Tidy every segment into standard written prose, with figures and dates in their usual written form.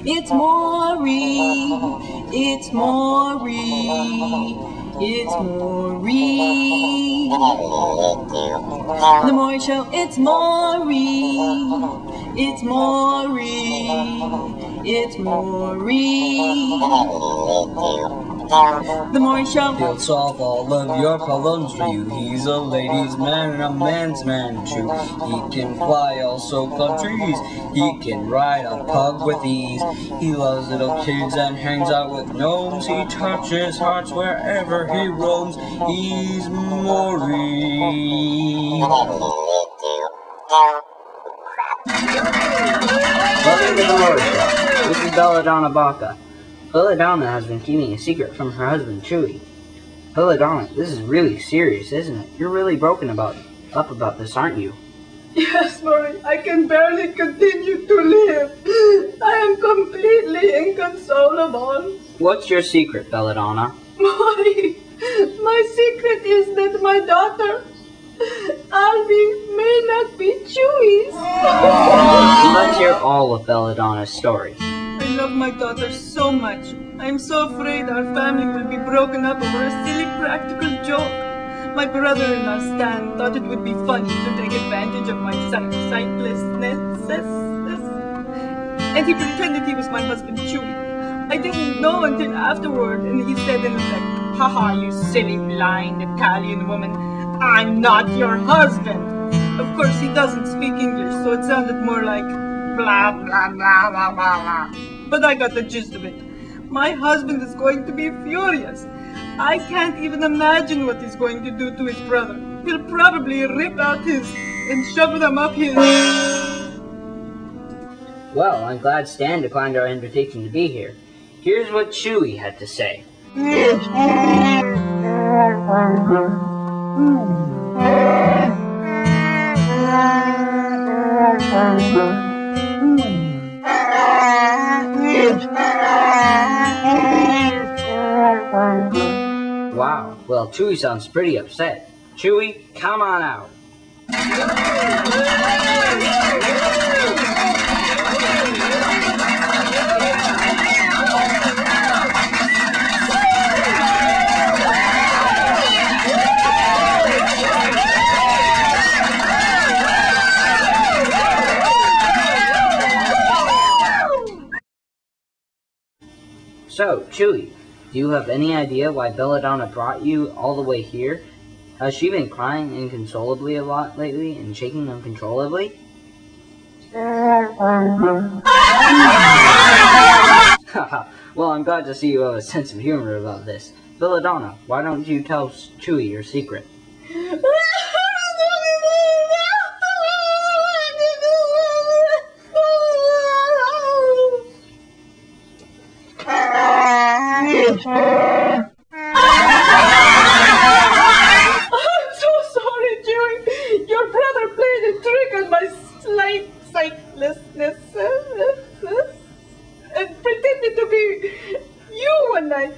It's Maury. It's Maury. It's Maury. The Maury Show. It's Maury. It's Maury. It's Maury. The Maury Show. He'll solve all of your problems for you. He's a ladies' man and a man's man too. He can fly, also climb trees. He can ride a pug with ease. He loves little kids and hangs out with gnomes. He touches hearts wherever he roams. He's Maury. Welcome to the Maury Show. This is Belladonna Baca. Belladonna has been keeping a secret from her husband, Chewy. Belladonna, this is really serious, isn't it? You're really broken up about this, aren't you? Yes, Maury, I can barely continue to live. I am completely inconsolable. What's your secret, Belladonna? Maury, my secret is that my daughter, Albie, may not be Chewy's. Let's hear all of Belladonna's story. I love my daughter so much. I'm so afraid our family will be broken up over a silly practical joke. My brother-in-law Stan thought it would be funny to take advantage of my sightlessness, and he pretended he was my husband Chewy. I didn't know until afterward, and he said in effect, "Haha, you silly blind Italian woman, I'm not your husband." Of course, he doesn't speak English, so it sounded more like blah blah blah blah blah blah. But I got the gist of it. My husband is going to be furious. I can't even imagine what he's going to do to his brother. He'll probably rip out his and shove them up his. Well, I'm glad Stan declined our invitation to be here. Here's what Chewy had to say. Wow, well, Chewy sounds pretty upset. Chewy, come on out. So, Chewy, do you have any idea why Belladonna brought you all the way here? Has she been crying inconsolably a lot lately and shaking uncontrollably? Well, I'm glad to see you have a sense of humor about this. Belladonna, why don't you tell Chewy your secret? I'm so sorry, Chewy. Your brother played a trick on my slight sightlessness and pretended to be you one night.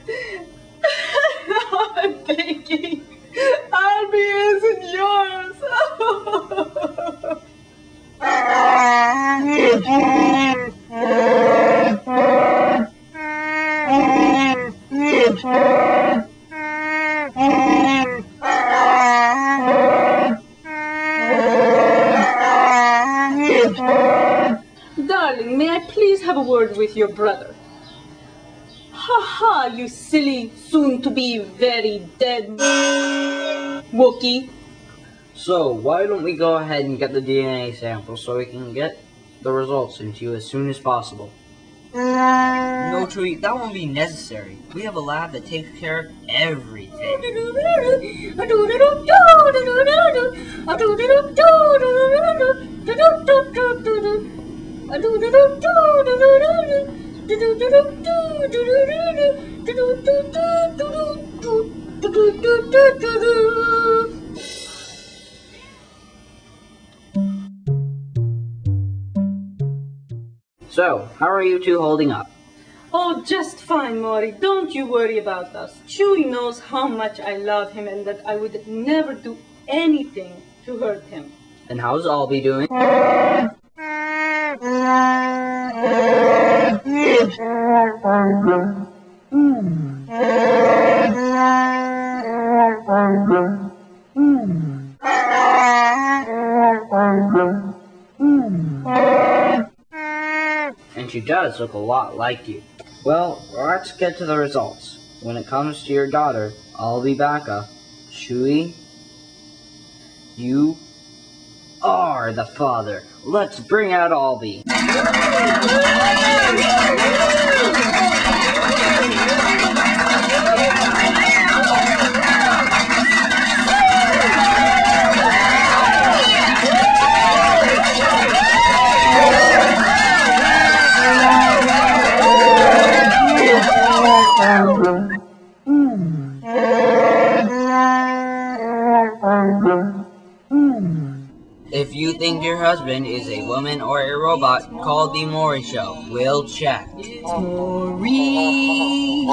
I'm thinking Albie isn't yours. Darling, may I please have a word with your brother? Ha ha, you silly, soon-to-be very dead Wookie. So, why don't we go ahead and get the DNA sample so we can get the results into you as soon as possible? No, Chewy, that won't be necessary. We have a lab that takes care of everything. So, how are you two holding up? Oh, just fine, Maury. Don't you worry about us. Chewy knows how much I love him and that I would never do anything to hurt him. And how's Albie doing? And she does look a lot like you. Well, let's get to the results. When it comes to your daughter, I'll be back. Chewy, you are the father. Let's bring out Albie. If you think your husband is a woman or a robot, call the Maury Show. We'll chat. It's Maury.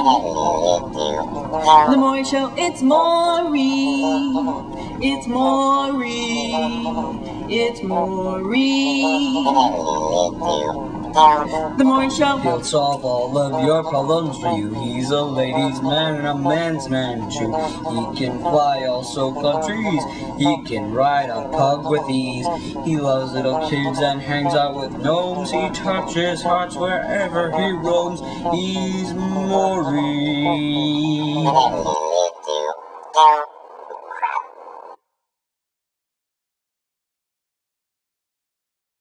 The Maury Show, it's Maury. It's Maury. It's Maury. The Maury Show. He'll solve all of your problems for you. He's a ladies' man and a man's man too. He can fly, also climb trees. He can ride a pug with ease. He loves little kids and hangs out with gnomes. He touches hearts wherever he roams. He's Maury.